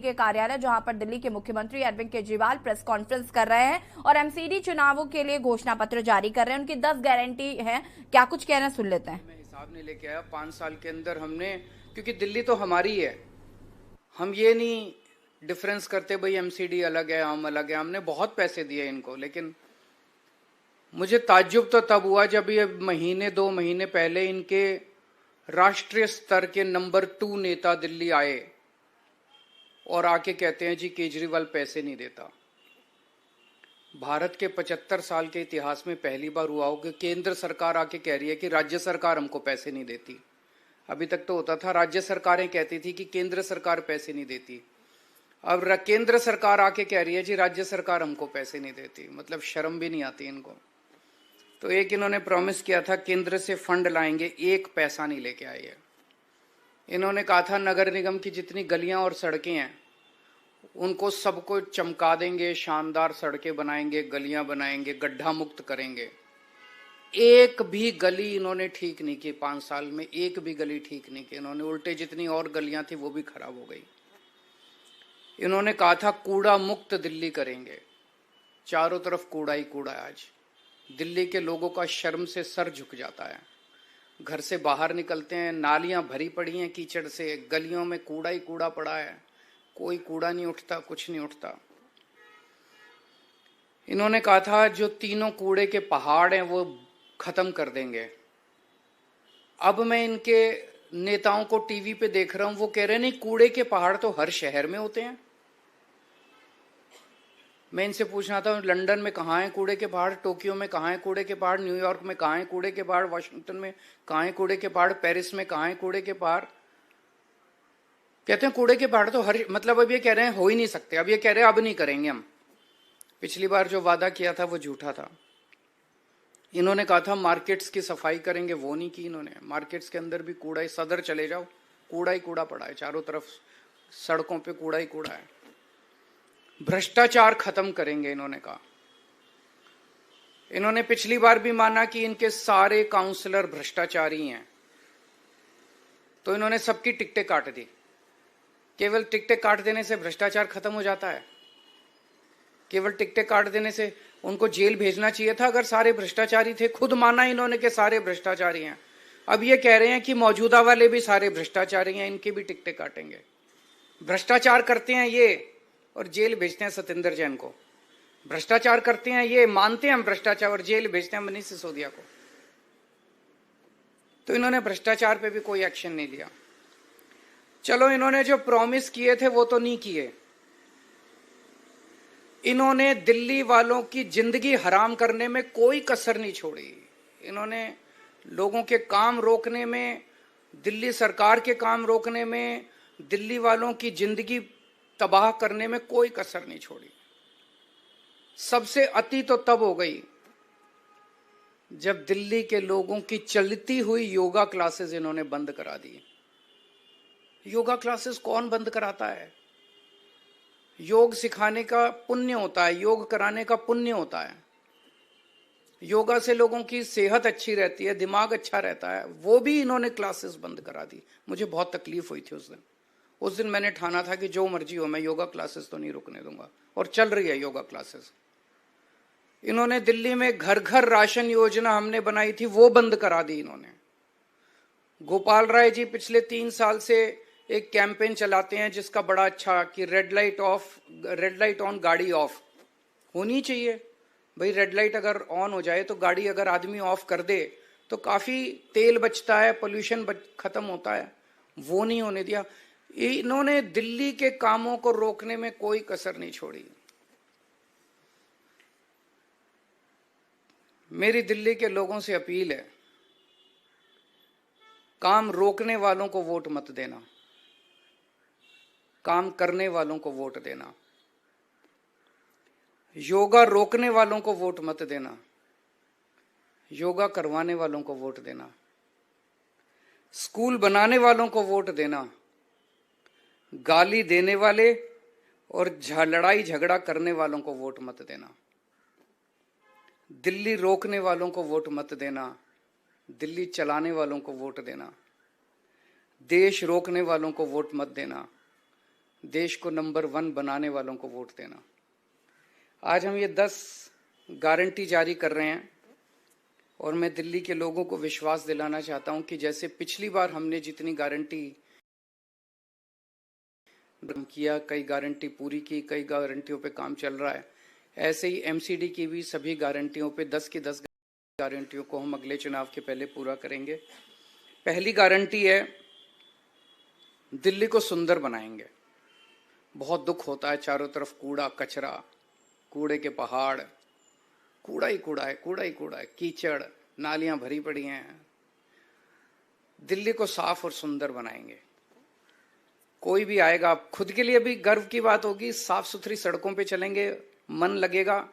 के कार्यालय जहां पर दिल्ली के मुख्यमंत्री अरविंद केजरीवाल प्रेस कॉन्फ्रेंस कर रहे हैं और एमसीडी चुनावों के लिए घोषणा पत्र जारी कर रहे हैं। उनकी 10 गारंटी है, क्या कुछ कहना सुन लेते हैं। मैं हिसाब नहीं लेके आया 5 साल के अंदर हमने, क्योंकि दिल्ली तो हमारी है, हम ये नहीं डिफरेंस करते भाई एमसीडी अलग है हम अलग है। हमने बहुत पैसे दिए इनको, लेकिन मुझे ताज्जुब तो तब हुआ जब ये महीने 2 महीने पहले इनके राष्ट्रीय स्तर के नंबर 2 नेता दिल्ली आए और आके कहते हैं जी केजरीवाल पैसे नहीं देता। भारत के 75 साल के इतिहास में पहली बार हुआ हो कि केंद्र सरकार आके कह रही है कि राज्य सरकार हमको पैसे नहीं देती। अभी तक तो होता था राज्य सरकारें कहती थी कि केंद्र सरकार पैसे नहीं देती, अब केंद्र सरकार आके कह रही है जी राज्य सरकार हमको पैसे नहीं देती। मतलब शर्म भी नहीं आती इनको। तो एक इन्होंने प्रॉमिस किया था केंद्र से फंड लाएंगे, 1 पैसा नहीं लेके आए हैं। इन्होंने कहा था नगर निगम की जितनी गलियां और सड़कें हैं उनको सबको चमका देंगे, शानदार सड़कें बनाएंगे, गलियां बनाएंगे, गड्ढा मुक्त करेंगे। एक भी गली इन्होंने ठीक नहीं की 5 साल में, एक भी गली ठीक नहीं की इन्होंने। उल्टे जितनी और गलियां थी वो भी खराब हो गई। इन्होंने कहा था कूड़ा मुक्त दिल्ली करेंगे, चारों तरफ कूड़ा ही कूड़ा है। आज दिल्ली के लोगों का शर्म से सर झुक जाता है। घर से बाहर निकलते हैं, नालियां भरी पड़ी हैं कीचड़ से, गलियों में कूड़ा ही कूड़ा पड़ा है, कोई कूड़ा नहीं उठता, कुछ नहीं उठता। इन्होंने कहा था जो तीनों कूड़े के पहाड़ हैं वो खत्म कर देंगे। अब मैं इनके नेताओं को टीवी पे देख रहा हूं, वो कह रहे हैं नहीं कूड़े के पहाड़ तो हर शहर में होते हैं। मैं इनसे पूछना था लंदन में कहाँ है कूड़े के पहाड़, टोक्यो में कहाँ है कूड़े के पहाड़, न्यूयॉर्क में कहाँ है कूड़े के पहाड़, वाशिंगटन में कहाँ है कूड़े के पहाड़, पेरिस में कहाँ है कूड़े के पहाड़। कहते हैं कूड़े के पहाड़ तो हर, मतलब अब ये कह रहे हैं हो ही नहीं सकते। अब ये कह रहे हैं अब नहीं करेंगे हम। पिछली बार जो वादा किया था वो झूठा था। इन्होंने कहा था मार्केट्स की सफाई करेंगे, वो नहीं की इन्होंने। मार्केट्स के अंदर भी कूड़ा ही, सदर चले जाओ कूड़ा ही कूड़ा पड़ा है, चारों तरफ सड़कों पे कूड़ा ही कूड़ा है। भ्रष्टाचार खत्म करेंगे इन्होंने कहा। इन्होंने पिछली बार भी माना कि इनके सारे काउंसलर भ्रष्टाचारी हैं, तो इन्होंने सबकी टिकटें काट दी। केवल टिकटें काट देने से भ्रष्टाचार खत्म हो जाता है? केवल टिकटें काट देने से? उनको जेल भेजना चाहिए था अगर सारे भ्रष्टाचारी थे। खुद माना इन्होंने कि सारे भ्रष्टाचारी हैं। अब ये कह रहे हैं कि मौजूदा वाले भी सारे भ्रष्टाचारी हैं, इनकी भी टिकटें काटेंगे। भ्रष्टाचार करते हैं ये और जेल भेजते हैं सत्येंद्र जैन को। भ्रष्टाचार करते हैं ये, मानते हैं हम भ्रष्टाचार, और जेल भेजते हैं मनीष सिसोदिया को। तो इन्होंने भ्रष्टाचार पे भी कोई एक्शन नहीं लिया। चलो इन्होंने जो प्रॉमिस किए थे वो तो नहीं किए। इन्होंने दिल्ली वालों की जिंदगी हराम करने में कोई कसर नहीं छोड़ी। इन्होंने लोगों के काम रोकने में, दिल्ली सरकार के काम रोकने में, दिल्ली वालों की जिंदगी तबाह करने में कोई कसर नहीं छोड़ी। सबसे अति तो तब हो गई जब दिल्ली के लोगों की चलती हुई योगा क्लासेस इन्होंने बंद करा दी। योगा क्लासेस कौन बंद कराता है? योग सिखाने का पुण्य होता है, योग कराने का पुण्य होता है। योगा से लोगों की सेहत अच्छी रहती है, दिमाग अच्छा रहता है। वो भी इन्होंने क्लासेस बंद करा दी। मुझे बहुत तकलीफ हुई थी उस दिन मैंने ठाना था कि जो मर्जी हो मैं योगा क्लासेस तो नहीं रुकने दूंगा, और चल रही है योगा क्लासेस। इन्होंने दिल्ली में घर घर राशन योजना हमने बनाई थी, वो बंद करा दी इन्होंने। गोपाल राय जी पिछले 3 साल से एक कैंपेन चलाते हैं जिसका बड़ा अच्छा कि रेड लाइट ऑन गाड़ी ऑफ होनी चाहिए। भाई रेड लाइट अगर ऑन हो जाए तो गाड़ी अगर आदमी ऑफ कर दे तो काफी तेल बचता है, पोल्यूशन खत्म होता है। वो नहीं होने दिया। इन्होंने दिल्ली के कामों को रोकने में कोई कसर नहीं छोड़ी। मेरी दिल्ली के लोगों से अपील है, काम रोकने वालों को वोट मत देना, काम करने वालों को वोट देना। योगा रोकने वालों को वोट मत देना, योगा करवाने वालों को वोट देना। स्कूल बनाने वालों को वोट देना, गाली देने वाले और लड़ाई झगड़ा करने वालों को वोट मत देना। दिल्ली रोकने वालों को वोट मत देना, दिल्ली चलाने वालों को वोट देना। देश रोकने वालों को वोट मत देना, देश को नंबर 1 बनाने वालों को वोट देना। आज हम ये 10 गारंटी जारी कर रहे हैं और मैं दिल्ली के लोगों को विश्वास दिलाना चाहता हूं कि जैसे पिछली बार हमने जितनी गारंटी किया, कई गारंटी पूरी की, कई गारंटियों पे काम चल रहा है, ऐसे ही एमसीडी की भी सभी गारंटियों पे 10 की 10 गारंटियों को हम अगले चुनाव के पहले पूरा करेंगे। पहली गारंटी है, दिल्ली को सुंदर बनाएंगे। बहुत दुख होता है, चारों तरफ कूड़ा कचरा, कूड़े के पहाड़, कूड़ा ही कूड़ा है, कूड़ा ही कूड़ा है, कीचड़, नालियां भरी पड़ी हैं। दिल्ली को साफ और सुंदर बनाएंगे। कोई भी आएगा, खुद के लिए भी गर्व की बात होगी, साफ सुथरी सड़कों पे चलेंगे, मन लगेगा,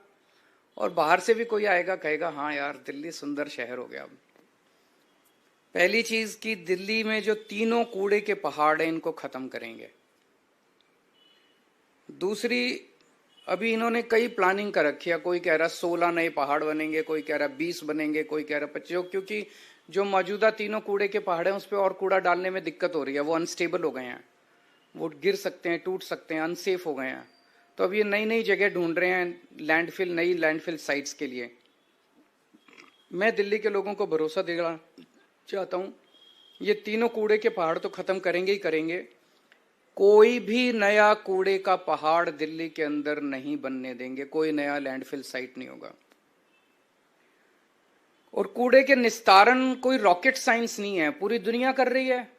और बाहर से भी कोई आएगा कहेगा हाँ यार दिल्ली सुंदर शहर हो गया। अब पहली चीज कि दिल्ली में जो तीनों कूड़े के पहाड़ हैं इनको खत्म करेंगे। दूसरी, अभी इन्होंने कई प्लानिंग कर रखी है, कोई कह रहा 16 नए पहाड़ बनेंगे, कोई कह रहा 20 बनेंगे, कोई कह रहा 25, क्योंकि जो मौजूदा तीनों कूड़े के पहाड़ हैं उस पर और कूड़ा डालने में दिक्कत हो रही है, वो अनस्टेबल हो गए हैं, वो गिर सकते हैं, टूट सकते हैं, अनसेफ हो गए हैं। तो अब ये नई नई जगह ढूंढ रहे हैं लैंडफिल, नई लैंडफिल साइट्स के लिए। मैं दिल्ली के लोगों को भरोसा देना चाहता हूं, ये तीनों कूड़े के पहाड़ तो खत्म करेंगे ही करेंगे, कोई भी नया कूड़े का पहाड़ दिल्ली के अंदर नहीं बनने देंगे, कोई नया लैंडफिल साइट नहीं होगा। और कूड़े के निस्तारण कोई रॉकेट साइंस नहीं है, पूरी दुनिया कर रही है।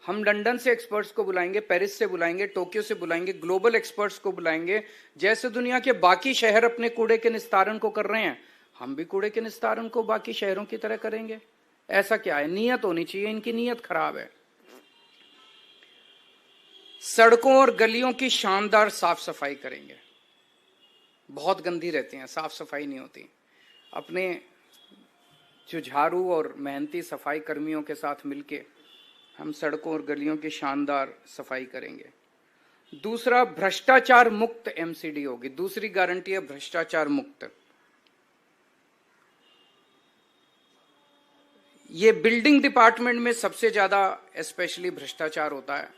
हम लंदन से एक्सपर्ट्स को बुलाएंगे, पेरिस से बुलाएंगे, टोक्यो से बुलाएंगे, ग्लोबल एक्सपर्ट्स को बुलाएंगे। जैसे दुनिया के बाकी शहर अपने कूड़े के निस्तारण को कर रहे हैं, हम भी कूड़े के निस्तारण को बाकी शहरों की तरह करेंगे। ऐसा क्या है, नीयत होनी चाहिए, इनकी नीयत खराब है। सड़कों और गलियों की शानदार साफ सफाई करेंगे, बहुत गंदी रहती हैं, साफ सफाई नहीं होती। अपने जुझारू और मेहनती सफाई कर्मियों के साथ मिलके हम सड़कों और गलियों की शानदार सफाई करेंगे। दूसरा, भ्रष्टाचार मुक्त एमसीडी होगी। दूसरी गारंटी है भ्रष्टाचार मुक्त। ये बिल्डिंग डिपार्टमेंट में सबसे ज्यादा स्पेशली भ्रष्टाचार होता है।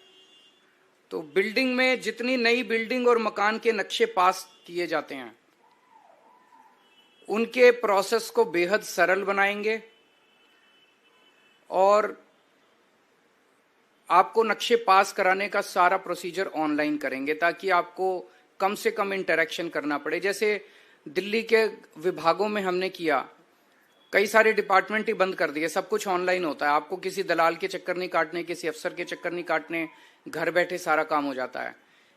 तो बिल्डिंग में जितनी नई बिल्डिंग और मकान के नक्शे पास किए जाते हैं उनके प्रोसेस को बेहद सरल बनाएंगे और आपको नक्शे पास कराने का सारा प्रोसीजर ऑनलाइन करेंगे ताकि आपको कम से कम इंटरेक्शन करना पड़े। जैसे दिल्ली के विभागों में हमने किया, कई सारे डिपार्टमेंट ही बंद कर दिए, सब कुछ ऑनलाइन होता है, आपको किसी दलाल के चक्कर नहीं काटने, किसी अफसर के चक्कर नहीं काटने, घर बैठे सारा काम हो जाता है।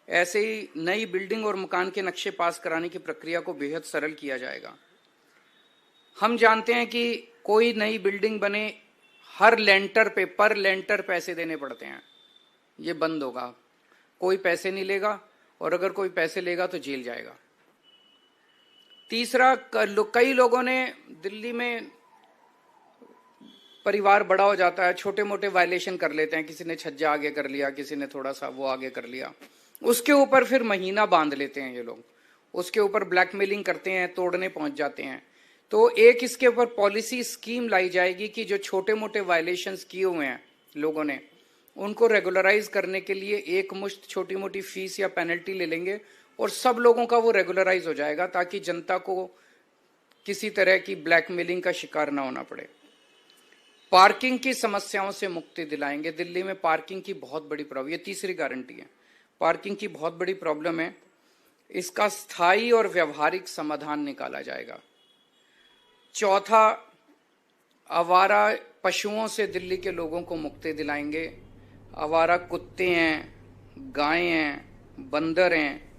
ऐसे ही नई बिल्डिंग और मकान के नक्शे पास कराने की प्रक्रिया को बेहद सरल किया जाएगा। हम जानते हैं कि कोई नई बिल्डिंग बने, हर लेंटर पे पर लेंटर पैसे देने पड़ते हैं, ये बंद होगा, कोई पैसे नहीं लेगा, और अगर कोई पैसे लेगा तो जेल जाएगा। तीसरा, कई लोगों ने दिल्ली में परिवार बड़ा हो जाता है, छोटे मोटे वायलेशन कर लेते हैं, किसी ने छज्जा आगे कर लिया, किसी ने थोड़ा सा वो आगे कर लिया, उसके ऊपर फिर महीना बांध लेते हैं ये लोग, उसके ऊपर ब्लैकमेलिंग करते हैं, तोड़ने पहुंच जाते हैं। तो एक इसके ऊपर पॉलिसी स्कीम लाई जाएगी कि जो छोटे मोटे वायलेशंस किए हुए हैं लोगों ने, उनको रेगुलराइज करने के लिए एक मुश्त छोटी मोटी फीस या पेनल्टी ले लेंगे और सब लोगों का वो रेगुलराइज हो जाएगा ताकि जनता को किसी तरह की ब्लैकमेलिंग का शिकार ना होना पड़े। पार्किंग की समस्याओं से मुक्ति दिलाएंगे। दिल्ली में पार्किंग की बहुत बड़ी प्रॉब्लम, ये तीसरी गारंटी है, पार्किंग की बहुत बड़ी प्रॉब्लम है, इसका स्थायी और व्यवहारिक समाधान निकाला जाएगा। चौथा, आवारा पशुओं से दिल्ली के लोगों को मुक्ति दिलाएंगे। आवारा कुत्ते हैं, गायें हैं, बंदर हैं,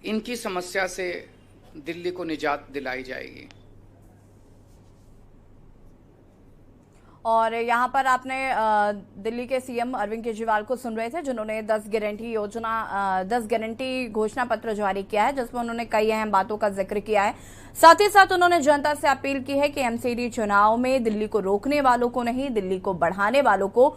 इनकी समस्या से दिल्ली को निजात दिलाई जाएगी। और यहाँ पर आपने दिल्ली के सीएम अरविंद केजरीवाल को सुन रहे थे, जिन्होंने 10 गारंटी घोषणा पत्र जारी किया है, जिसमें उन्होंने कई अहम बातों का जिक्र किया है। साथ ही साथ उन्होंने जनता से अपील की है कि एमसीडी चुनाव में दिल्ली को रोकने वालों को नहीं, दिल्ली को बढ़ाने वालों को